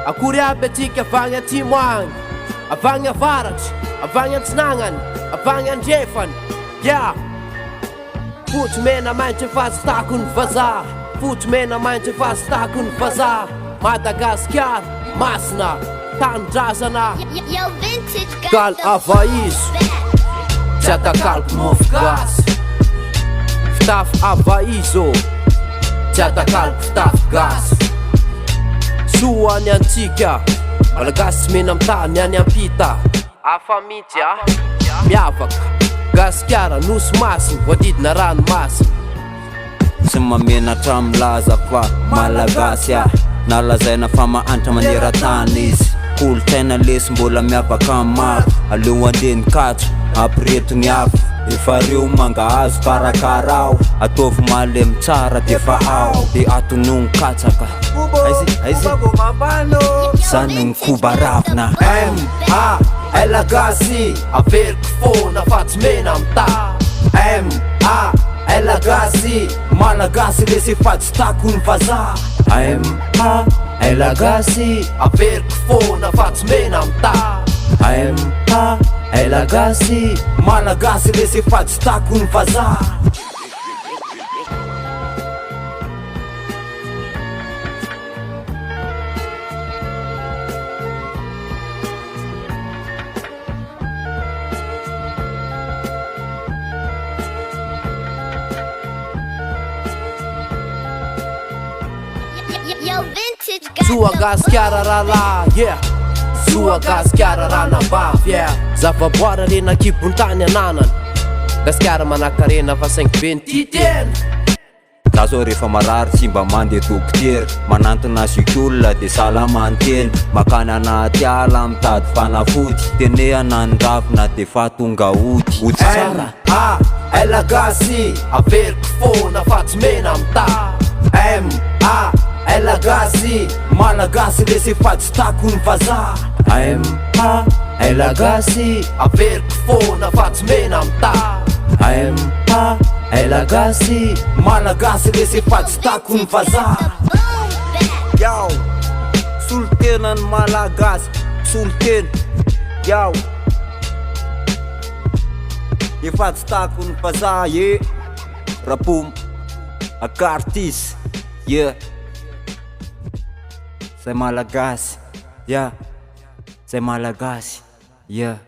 Akory aby atsika avagny atsimo agny, avagny avaratry, avagny antsinanany, avagny andrefany. Yeah. Fotsy mena maintso efa zitako ny vazaha, fotsy mena maintso efa zitako ny vazaha. Madagasikara, masina, tanindrazana, gal avaizo, tsy atakaloko mofo gasy. Fitafy avaizo, tsy atakaloko fitafy gasy. Soa ny antsika, malagasy tsy mena mitany any ampita. Afa mitsy miavaka, gasikara nosy masina, voadidina ranomasina. Tsy mamenatra milaza fa malagasy nalazaina fa mahantra maneran-tany izy. Kolontsaina lesy mbola miavaka maro, aleo andeny katso ampiretony afo. Efa reo mangahazo karakarao, ataovy malemy tsara defa ao. De atonogno katsaka aizy zany ny kobaravina. M.A.L gasy, averiko fona fa tsy mena amita. M.A.L gasy, malagasy lesy efa tsy tako ny vazaha. M.A.L gasy, averiko fona fa tsy mena amita. M.A.L gasy, malagasy lesy efa tsy tako ny vazaha. Soa gasikara rala, yeah. Soa gasikara ranambavy, yeah. Zavaboara rena kibon-tany ananana, gasikara manakarena fa saingy be ny titena. Za zao rehefa marary tsy mba mandeha dokotera, manantona sikiola de salamantena. Makany anaty ala mitady fanafody, tenehana ny ravina de fa tonga ody. Ody tsara M.A.L gasy, averiko fona fa tsy mena amita. M.A.L gasy, malagasy lesy efa tsy tako ny vazaha. M.A.L gasy, averiko fona fa tsy mena amita. M.A.L gasy, malagasy lesy efa tsy tako ny vazaha. Yao, solotena ny malagasy, solotena. Yao, efa tsy tako ny vazaha, ye. Rapom, akartis, yeah. Zay malagasy, yeah. Zay malagasy, yeah.